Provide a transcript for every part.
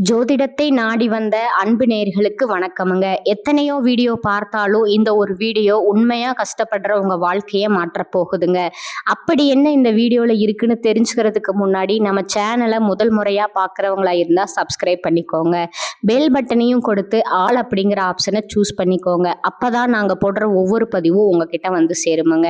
ஜோதிடத்தை நாடி வந்த அன்பு நேயர்களுக்கு வணக்கமுங்க. எத்தனையோ வீடியோ பார்த்தாலும் இந்த ஒரு வீடியோ உண்மையா கஷ்டப்படுற உங்க வாழ்க்கைய மாற்றப் போகுதுங்க. அப்படி என்ன இந்த வீடியோல இருக்குன்னு தெரிஞ்சுக்கிறதுக்கு முன்னாடி நம்ம சேனலை முதல் முறையா பார்க்குறவங்களா இருந்தா சப்ஸ்கிரைப் பண்ணிக்கோங்க. பெல் பட்டனையும் கொடுத்து ஆல் அப்படிங்கிற ஆப்ஷனை சூஸ் பண்ணிக்கோங்க. அப்பதான் நாங்க போடுற ஒவ்வொரு பதிவும் உங்ககிட்ட வந்து சேருமுங்க.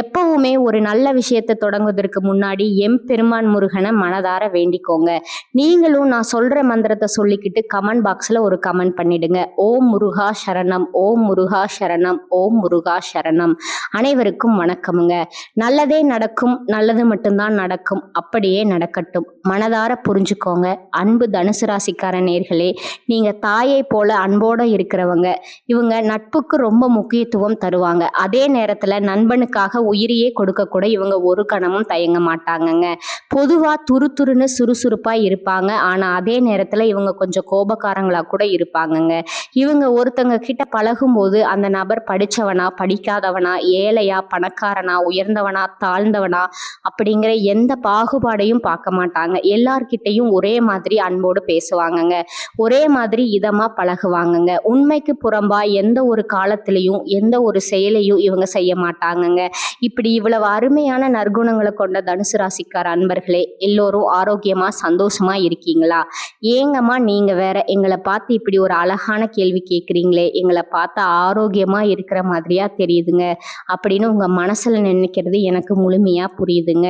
எப்பவுமே ஒரு நல்ல விஷயத்தை தொடங்குவதற்கு முன்னாடி எம்பெருமான் முருகனை மனதார வேண்டிக்கோங்க. நீங்களும் நான் சொல்ற மந்திரத்தை சொல்லிக்கிட்டு கமெண்ட் பாக்ஸ்ல ஒரு கமெண்ட் பண்ணிடுங்க. ஓம் முருகா சரணம், ஓம் முருகா சரணம், ஓம் முருகா சரணம். அனைவருக்கும் வணக்கமுங்க. நல்லதே நடக்கும், நல்லது மட்டும்தான் நடக்கும், அப்படியே நடக்கட்டும். மனதார புரிஞ்சுக்கோங்க. அன்பு தனுசு ராசிக்கார நேயர்களே, நீங்க தாயை போல அன்போட இருக்கிறவங்க. இவங்க நட்புக்கு ரொம்ப முக்கியத்துவம் தருவாங்க. அதே நேரத்துல நண்பனுக்காக உயிரையே கொடுக்க கூட இவங்க ஒரு கணமும் தயங்க மாட்டாங்கங்க. பொதுவா துருதுருன்னு சுறுசுறுப்பா இருப்பாங்க. ஆனா அதே நேரத்துல இவங்க கொஞ்சம் கோபக்காரங்களா கூட இருப்பாங்கங்க. இவங்க ஒருத்தங்க கிட்ட பழகும் போது அந்த நபர் படிச்சவனா படிக்காதவனா, ஏழையா பணக்காரனா, உயர்ந்தவனா தாழ்ந்தவனா அப்படிங்கிற எந்த பாகுபாடையும் பார்க்க மாட்டாங்க. எல்லார்கிட்டையும் ஒரே மாதிரி அன்போடு பேசுவாங்கங்க. ஒரே மாதிரி இதமா பழகுவாங்கங்க. உண்மைக்கு புறம்பா எந்த ஒரு காலத்திலையும் எந்த ஒரு செயலையும் இவங்க செய்ய மாட்டாங்கங்க. இப்படி இவ்வளவு அருமையான நற்குணங்களை கொண்ட தனுசு ராசிக்கார அன்பர்களே, எல்லோரும் ஆரோக்கியமா சந்தோஷமா இருக்கீங்களா? ஏங்கம்மா நீங்க வேற எங்களை பார்த்து இப்படி ஒரு அழகான கேள்வி கேட்குறீங்களே, எங்களை பார்த்தா ஆரோக்கியமா இருக்கிற மாதிரியா தெரியுதுங்க அப்படின்னு உங்க மனசுல நினைக்கிறது எனக்கு முழுமையா புரியுதுங்க.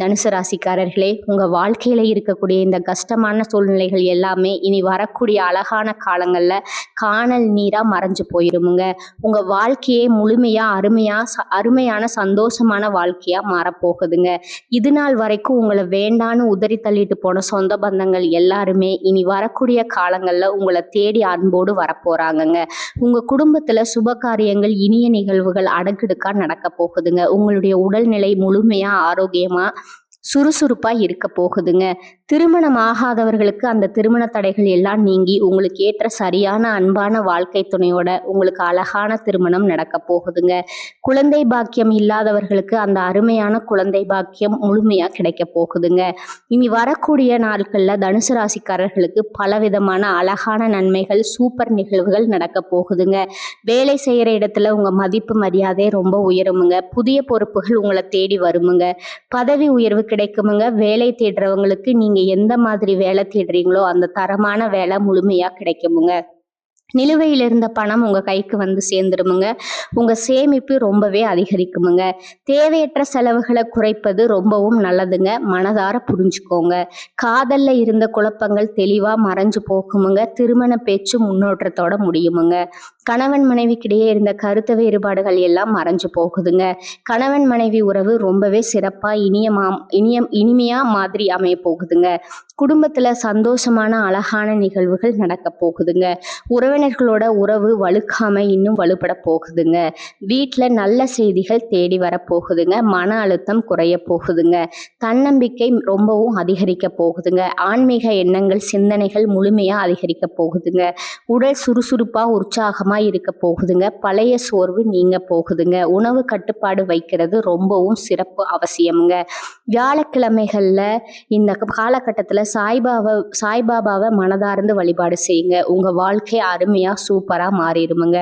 தனுசு ராசிக்காரர்களே, உங்க வாழ்க்கையில இருக்கக்கூடிய இந்த கஷ்டமான சூழ்நிலைகள் எல்லாமே இனி வரக்கூடிய அழகான காலங்கள்ல காணல் நீரா மறைஞ்சு போயிருமுங்க. உங்க வாழ்க்கையே முழுமையா அருமையான சந்தோஷமான வாழ்க்கையா மாறப்போகுதுங்க. இது நாள் வரைக்கும் உங்களை வேண்டான்னு உதறி தள்ளிட்டு போன சொந்த பந்தங்கள் எல்லாருமே இனி வரக்கூடிய காலங்கள்ல உங்களை தேடி அன்போடு வரப்போறாங்கங்க. உங்க குடும்பத்துல சுப காரியங்கள், இனிய நிகழ்வுகள் அடுக்கடுக்கா நடக்க போகுதுங்க. உங்களுடைய உடல்நிலை முழுமையா ஆரோக்கியமா சுறுசுறுப்பா இருக்க போகுதுங்க. திருமணம் ஆகாதவர்களுக்கு அந்த திருமண தடைகள் எல்லாம் நீங்கி உங்களுக்கு ஏற்ற சரியான அன்பான வாழ்க்கை துணையோட உங்களுக்கு அழகான திருமணம் நடக்க போகுதுங்க. குழந்தை பாக்கியம் இல்லாதவர்களுக்கு அந்த அருமையான குழந்தை பாக்கியம் முழுமையா கிடைக்க போகுதுங்க. இனி வரக்கூடிய நாட்கள்ல தனுசு ராசிக்காரர்களுக்கு பலவிதமான அழகான நன்மைகள், சூப்பர் நிகழ்வுகள் நடக்க போகுதுங்க. வேலை செய்யற இடத்துல உங்க மதிப்பு மரியாதை ரொம்ப உயருமுங்க. புதிய பொறுப்புகள் உங்களை தேடி வருமுங்க. பதவி உயர்வு கிடைக்குமுங்க. வேலை தேடுறவங்களுக்கு நீங்க எந்த மாதிரி வேலை தேடுறீங்களோ அந்த தரமான வேலை முழுமையா கிடைக்குமுங்க. நிலுவையில் இருந்த பணம் உங்க கைக்கு வந்து சேர்ந்துருமுங்க. உங்க சேமிப்பு ரொம்பவே அதிகரிக்குமுங்க. தேவையற்ற செலவுகளை குறைப்பது ரொம்பவும் நல்லதுங்க. மனதார புரிஞ்சுக்கோங்க. காதல்ல இருந்த குழப்பங்கள் தெளிவா மறைஞ்சு போகுமுங்க. திருமண பேச்சு முன்னோட்டத்தோட முடியுமுங்க. கணவன் மனைவிக்கிடையே இருந்த கருத்து வேறுபாடுகள் எல்லாம் மறைஞ்சு போகுதுங்க. கணவன் மனைவி உறவு ரொம்பவே சிறப்பா இனிமையா மாதிரி அமைய போகுதுங்க. குடும்பத்துல சந்தோஷமான அழகான நிகழ்வுகள் நடக்க போகுதுங்க. உறவினர்களோட உறவு வலுக்காம இன்னும் வலுப்பட போகுதுங்க. வீட்டுல நல்ல செய்திகள் தேடி வர போகுதுங்க. மன அழுத்தம் குறைய போகுதுங்க. தன்னம்பிக்கை ரொம்பவும் அதிகரிக்க போகுதுங்க. ஆன்மீக எண்ணங்கள், சிந்தனைகள் முழுமையா அதிகரிக்க போகுதுங்க. உடல் சுறுசுறுப்பா உற்சாகமா இருக்க போகுதுங்க. பழைய சோர்வு நீங்க போகுதுங்க. உணவு கட்டுப்பாடு வைக்கிறது ரொம்பவும் சிறப்பு அவசியம்ங்க. வியாழக்கிழமைகள்ல இந்த காலகட்டத்துல சாய்பாபாவை மனதார்ந்து வழிபாடு செய்யுங்க. உங்க வாழ்க்கை அருமையா சூப்பரா மாறிடுமுங்க.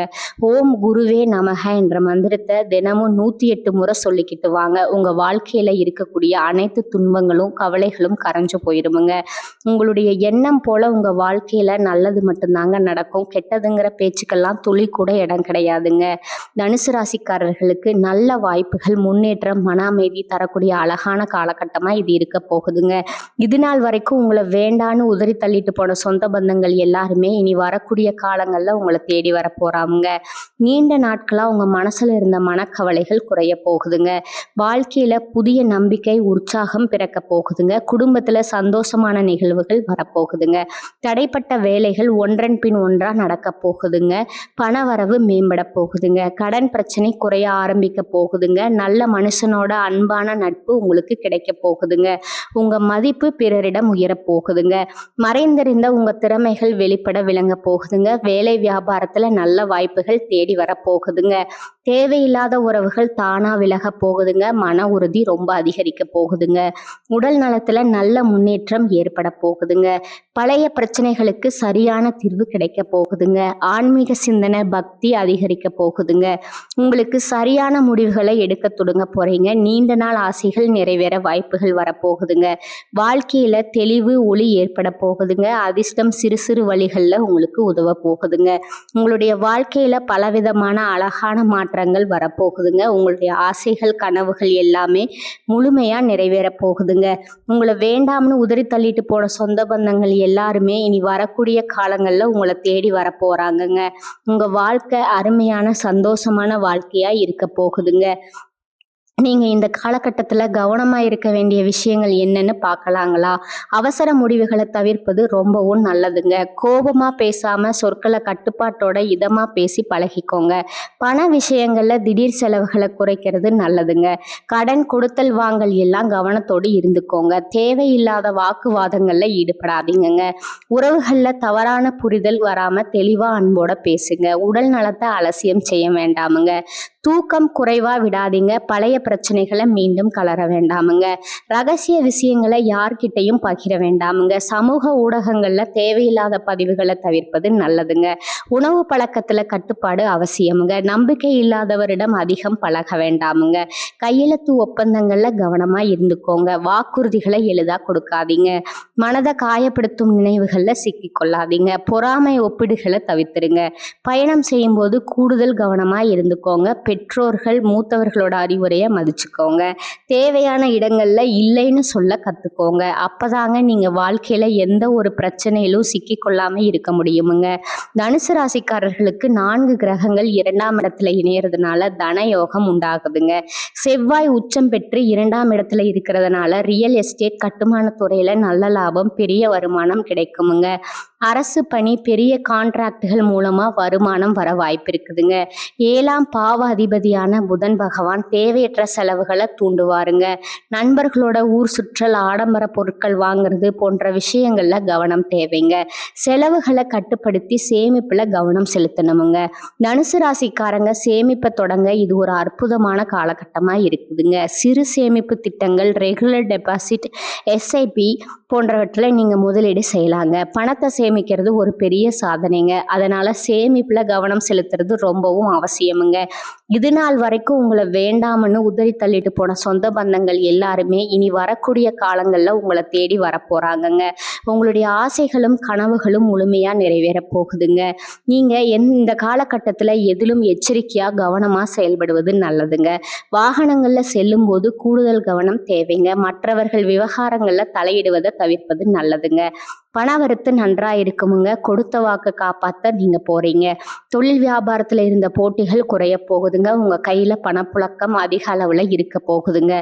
ஓம் குருவே நமக என்ற மந்திரத்தை தினமும் 108 முறை சொல்லிக்கிட்டு வாங்க. உங்க வாழ்க்கையில இருக்கக்கூடிய அனைத்து துன்பங்களும் கவலைகளும் கரைஞ்சு போயிருமுங்க. உங்களுடைய எண்ணம் போல உங்க வாழ்க்கையில நல்லது மட்டும்தாங்க நடக்கும். கெட்டதுங்கிற பேச்சுக்கெல்லாம் துளி கூட இடம் கிடையாதுங்க. தனுசு ராசிக்காரர்களுக்கு நல்ல வாய்ப்புகள், முன்னேற்றம், மன அமைதி தரக்கூடிய அழகான காலகட்டமா இது இருக்க போகுதுங்க. இது நாள் வரைக்கும் உங்களை வேண்டான்னு உதறி தள்ளிட்டு போன சொந்த பந்தங்கள் எல்லாருமே இனி வரக்கூடிய காலங்கள்ல உங்களை தேடி வர போறாங்க. நீண்ட நாட்களா உங்க மனசுல இருந்த மனக்கவலைகள் குறைய போகுதுங்க. வாழ்க்கையில புதிய நம்பிக்கை, உற்சாகம் பிறக்க போகுதுங்க. குடும்பத்துல சந்தோஷமான நிகழ்வுகள் வரப்போகுதுங்க. தடைப்பட்ட வேலைகள் ஒன்றன் பின் ஒன்றா நடக்க போகுதுங்க. பணவரவு மேம்பட போகுதுங்க. கடன் பிரச்சனை குறைய ஆரம்பிக்க போகுதுங்க. நல்ல மனுஷனோட அன்பான நட்பு உங்களுக்கு கிடைக்க போகுதுங்க. உங்க மதிப்பு பிறரிடம் உயர போகுதுங்க. மறைந்திருந்த உங்க திறமைகள் வெளிப்பட விளங்க போகுதுங்க. வேலை வியாபாரத்துல நல்ல வாய்ப்புகள் தேடி வர போகுதுங்க. தேவையில்லாத உறவுகள் தானா விலக போகுதுங்க. மன உறுதி ரொம்ப அதிகரிக்க போகுதுங்க. உடல் நலத்துல நல்ல முன்னேற்றம் ஏற்பட போகுதுங்க. பழைய பிரச்சனைகளுக்கு சரியான தீர்வு கிடைக்க போகுதுங்க. ஆன்மீக சிந்தனை பக்தி அதிகரிக்க போகுதுங்க. உங்களுக்கு சரியான முடிவுகளை எடுக்க தொடங்க போறீங்க. நீண்ட நாள் ஆசைகள் நிறைவேற வாய்ப்புகள் வரப்போகுதுங்க. வாழ்க்கையில தெளிவு ஒளி ஏற்பட போகுதுங்க. அதிர்ஷ்டம் சிறு சிறு வழிகள்ல உங்களுக்கு உதவ போகுதுங்க. உங்களுடைய வாழ்க்கையில பலவிதமான அழகான மாற்றங்கள் வரப்போகுதுங்க. உங்களுடைய ஆசைகள் கனவுகள் எல்லாமே முழுமையா நிறைவேற போகுதுங்க. உங்களை வேண்டாம்னு உதறி தள்ளிட்டு போன சொந்த பந்தங்கள் எல்லாருமே இனி வரக்கூடிய காலங்கள்ல உங்களை தேடி வர போறாங்கங்க. உங்க வாழ்க்கை அருமையான சந்தோஷமான வாழ்க்கையா இருக்க போகுதுங்க. நீங்க இந்த காலகட்டத்துல கவனமா இருக்க வேண்டிய விஷயங்கள் என்னன்னு பார்க்கலாங்களா? அவசர முடிவுகளை தவிர்ப்பது ரொம்பவும் நல்லதுங்க. கோபமா பேசாம சொற்களை கட்டுப்பாட்டோட இதமா பேசி பழகிக்கோங்க. பண விஷயங்கள்ல திடீர் செலவுகளை குறைக்கிறது நல்லதுங்க. கடன் கொடுத்தல் வாங்கல் எல்லாம் கவனத்தோடு இருந்துக்கோங்க. தேவையில்லாத வாக்குவாதங்கள்ல ஈடுபடாதீங்கங்க. உறவுகள்ல தவறான புரிதல் வராம தெளிவா அன்போட பேசுங்க. உடல் நலத்தை அலட்சியம் செய்ய வேண்டாமுங்க. தூக்கம் குறைவா விடாதீங்க. பழைய பிரச்சனைகளை மீண்டும் கலர வேண்டாமுங்க. ரகசிய விஷயங்களை யார்கிட்டையும் பகிர வேண்டாமுங்க. சமூக ஊடகங்கள்ல தேவையில்லாத பதிவுகளை தவிர்ப்பது நல்லதுங்க. உணவு பழக்கத்துல கட்டுப்பாடு அவசியமுங்க. நம்பிக்கை இல்லாதவரிடம் அதிகம் பழக வேண்டாமுங்க. கையெழுத்து ஒப்பந்தங்கள்ல கவனமா இருந்துக்கோங்க. வாக்குறுதிகளை எளிதா கொடுக்காதீங்க. மனதை காயப்படுத்தும் நினைவுகள்ல சிக்கிக்கொள்ளாதீங்க. பொறாமை ஒப்பிடுகளை தவிர்த்துருங்க. பயணம் செய்யும் போது கூடுதல் கவனமா இருந்துக்கோங்க. பெற்றோர்கள் மூத்தவர்களோட அறிவுரையை மதிச்சுக்கோங்க. தேவையான இடங்கள்ல இல்லைன்னு சொல்ல கத்துக்கோங்க. அப்பதாங்க நீங்க வாழ்க்கையில எந்த ஒரு பிரச்சனையிலும் சிக்கிக்கொள்ளாம இருக்க முடியுமுங்க. தனுசு ராசிக்காரர்களுக்கு 4 கிரகங்கள் 2ஆம் இடத்துல இணையறதுனால தன யோகம் உண்டாகுதுங்க. செவ்வாய் உச்சம் பெற்று 2ஆம் இடத்துல இருக்கிறதுனால ரியல் எஸ்டேட் கட்டுமான துறையில நல்ல லாபம் பெரிய வருமானம் கிடைக்குமுங்க. அரசு பணி பெரிய கான்ட்ராக்டுகள் மூலமா வருமானம் வர வாய்ப்பு இருக்குதுங்க. 7ஆம் பாவ அதிபதியான புதன் பகவான் தேவையற்ற செலவுகளை தூண்டுவாருங்க. நண்பர்களோட ஊர் சுற்றல் ஆடம்பர பொருட்கள் வாங்குறது போன்ற விஷயங்கள்ல கவனம் தேவைங்க. செலவுகளை கட்டுப்படுத்தி சேமிப்புல கவனம் செலுத்தணுமுங்க. தனுசு ராசிக்காரங்க சேமிப்பை தொடங்க இது ஒரு அற்புதமான காலகட்டமா இருக்குதுங்க. சிறு சேமிப்பு திட்டங்கள், ரெகுலர் டெபாசிட், எஸ்ஐபி போன்றவற்றில் நீங்க முதலீடு செய்யலாங்க. பணத்தை சேமிக்கிறது ஒரு பெரிய சாதனைங்க. அதனால சேமிப்புல கவனம் செலுத்துறது ரொம்பவும் அவசியமுங்க. இது நாள் வரைக்கும் உங்களை வேண்டாம்னு உதறி தள்ளிட்டு போன சொந்த பந்தங்கள் எல்லாருமே இனி வரக்கூடிய காலங்கள்ல உங்களை தேடி வரப்போறாங்கங்க. உங்களுடைய ஆசைகளும் கனவுகளும் முழுமையா நிறைவேற போகுதுங்க. நீங்க இந்த காலகட்டத்துல எதிலும் எச்சரிக்கையா கவனமா செயல்படுவது நல்லதுங்க. வாகனங்கள்ல செல்லும் போது கூடுதல் கவனம் தேவைங்க. மற்றவர்கள் விவகாரங்கள்ல தலையிடுவதை தவிர்ப்பது நல்லதுங்க. பணவரத்து நன்றா இருக்குமுங்க. கொடுத்த வாக்கு காப்பாத்த நீங்க போறீங்க. தொழில் வியாபாரத்துல இருந்த போட்டிகள் குறைய போகுதுங்க. உங்க கையில பணப்புழக்கம் அதிக அளவுல இருக்க போகுதுங்க.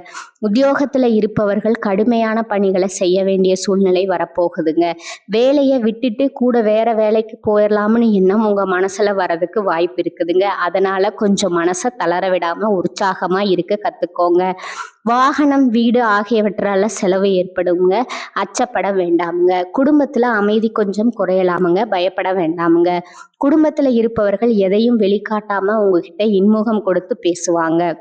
உத்தியோகத்துல இருப்பவர்கள் கடுமையான பணிகளை செய்ய வேண்டிய சூழ்நிலை வரப்போகுதுங்க. வேலையை விட்டுட்டு கூட வேற வேலைக்கு போயிடலாம்னு எண்ணம் உங்க மனசுல வர்றதுக்கு வாய்ப்பு இருக்குதுங்க. அதனால கொஞ்சம் மனசை தளர விடாம உற்சாகமா இருக்க கத்துக்கோங்க. வாகனம், வீடு ஆகியவற்றால செலவு ஏற்படுங்க. அச்சப்பட வேண்டாமுங்க. குடும்பத்துல அமைதி கொஞ்சம் குறையலாமுங்க. பயப்பட வேண்டாமுங்க. குடும்பத்துல இருப்பவர்கள் எதையும் வெளிக்காட்டாம உங்ககிட்ட இன்முகம் கொடுத்து பேசுவாங்க.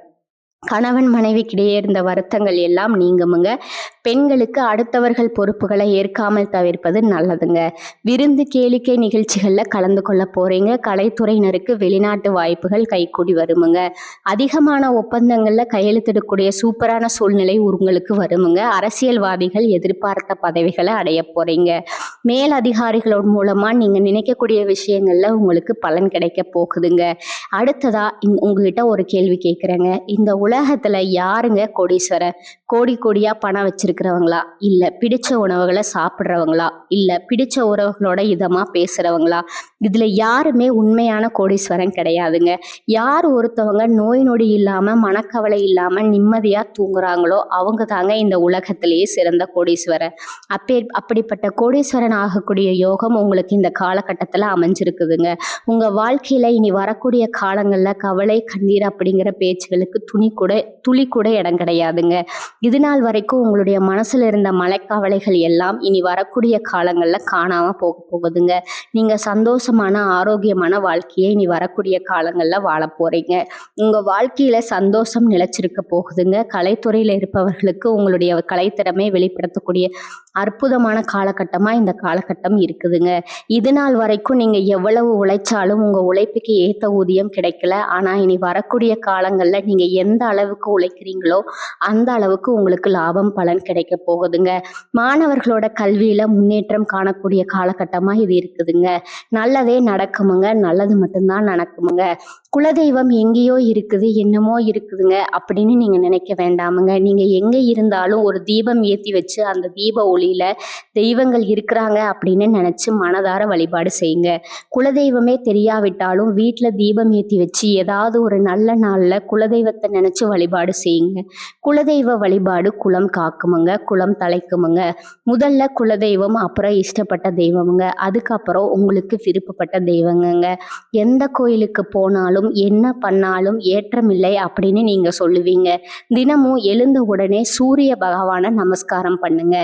கணவன் மனைவிக்கிடையே இருந்த வருத்தங்கள் எல்லாம் நீங்குமுங்க. பெண்களுக்கு அடுத்தவர்கள் பொறுப்புகளை ஏற்காமல் தவிர்ப்பது நல்லதுங்க. விருந்து கேளிக்கை நிகழ்ச்சிகள்ல கலந்து கொள்ள போறீங்க. கலைத்துறையினருக்கு வெளிநாட்டு வாய்ப்புகள் கைகூடி வருமுங்க. அதிகமான ஒப்பந்தங்கள்ல கையெழுத்திடக்கூடிய சூப்பரான சூழ்நிலை உங்களுக்கு வருமுங்க. அரசியல்வாதிகள் எதிர்பார்த்த பதவிகளை அடைய போறீங்க. மேல் அதிகாரிகளோட மூலமா நீங்க நினைக்கக்கூடிய விஷயங்கள்ல உங்களுக்கு பலன் கிடைக்க போகுதுங்க. அடுத்ததா உங்ககிட்ட ஒரு கேள்வி கேட்குறேங்க. இந்த உலகத்துல யாருங்க கோடீஸ்வரர்? கோடி கோடியா பணம் வச்சிருக்கிறவங்களா, இல்ல பிடிச்ச உணவுகளை சாப்பிட்றவங்களா, இல்ல பிடிச்ச உறவுகளோட இதமா பேசுறவங்களா? இதுல யாருமே உண்மையான கோடீஸ்வரன் கிடையாதுங்க. யார் ஒருத்தவங்க நோய் நொடி இல்லாம மனக்கவலை இல்லாம நிம்மதியா தூங்குறாங்களோ அவங்க தாங்க இந்த உலகத்திலேயே சிறந்த கோடீஸ்வரர். அப்படிப்பட்ட கோடீஸ்வரன் ஆகக்கூடிய யோகம் உங்களுக்கு இந்த காலகட்டத்துல அமைஞ்சிருக்குதுங்க. உங்க வாழ்க்கையில இனி வரக்கூடிய காலங்கள்ல கவலை கண்ணீர் அப்படிங்கிற பேச்சுகளுக்கு துளி கூட இடம் கிடையாதுங்க. இது நாள் வரைக்கும் உங்களுடைய மனசுல இருந்த மனக்கவலைகள் எல்லாம் இனி வரக்கூடிய காலங்கள்ல காணாம போகுதுங்க. நீங்க சந்தோஷமான ஆரோக்கியமான வாழ்க்கையை இனி வரக்கூடிய காலங்கள்ல வாழ போறீங்க. உங்க வாழ்க்கையில சந்தோஷம் நிலைச்சிருக்க போகுதுங்க. கலைத்துறையில இருப்பவர்களுக்கு உங்களுடைய கலைத்திறமை வெளிப்படுத்தக்கூடிய அற்புதமான காலகட்டமாக இந்த காலகட்டம் இருக்குதுங்க. இது நாள் வரைக்கும் நீங்கள் எவ்வளவு உழைச்சாலும் உங்கள் உழைப்புக்கு ஏற்ற ஊதியம் கிடைக்கல. ஆனால் இனி வரக்கூடிய காலங்களில் நீங்கள் எந்த அளவுக்கு உழைக்கிறீங்களோ அந்த அளவுக்கு உங்களுக்கு லாபம் பலன் கிடைக்க போகுதுங்க. மாணவர்களோட கல்வியில் முன்னேற்றம் காணக்கூடிய காலகட்டமாக இது இருக்குதுங்க. நல்லதே நடக்குமுங்க, நல்லது மட்டும்தான் நடக்குமுங்க. குலதெய்வம் எங்கேயோ இருக்குது, என்னமோ இருக்குதுங்க அப்படின்னு நீங்கள் நினைக்க வேண்டாமுங்க. நீங்கள் எங்கே இருந்தாலும் ஒரு தீபம் ஏற்றி வச்சு அந்த தீப ஒளியில் தெய்வங்கள் இருக்கிறாங்க அப்படின்னு நினச்சி மனதார வழிபாடு செய்யுங்க. குலதெய்வமே தெரியாவிட்டாலும் வீட்டில் தீபம் ஏற்றி வச்சு ஏதாவது ஒரு நல்ல நாளில் குலதெய்வத்தை நினச்சி வழிபாடு செய்யுங்க. குலதெய்வ வழிபாடு குலம் காக்குமுங்க, குலம் தலைக்குமுங்க. முதல்ல குலதெய்வம், அப்புறம் இஷ்டப்பட்ட தெய்வமுங்க, அதுக்கப்புறம் உங்களுக்கு விருப்பப்பட்ட தெய்வங்கங்க. எந்த கோயிலுக்கு போனாலும் என்ன பண்ணாலும் ஏற்றமில்லை அப்படின்னு நீங்க சொல்லுவீங்க. தினமும் எழுந்த உடனே சூரிய பகவானை நமஸ்காரம் பண்ணுங்க.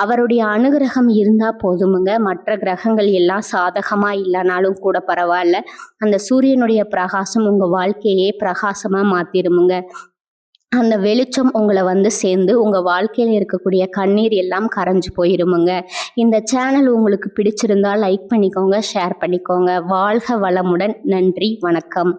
அவருடைய அனுகிரகம் இருந்தா போதுமுங்க. மற்ற கிரகங்கள் எல்லாம் சாதகமா இல்லைனாலும் கூட பரவாயில்ல, அந்த சூரியனுடைய பிரகாசம் உங்க வாழ்க்கையே பிரகாசமா மாத்திருமுங்க. அந்த வெளிச்சம் உங்களை வந்து சேர்ந்து உங்கள் வாழ்க்கையில் இருக்கக்கூடிய கண்ணீர் எல்லாம் கரைஞ்சு போயிருமுங்க. இந்த சேனல் உங்களுக்கு பிடிச்சிருந்தா லைக் பண்ணிக்கோங்க, ஷேர் பண்ணிக்கோங்க. வாழ்க வளமுடன். நன்றி, வணக்கம்.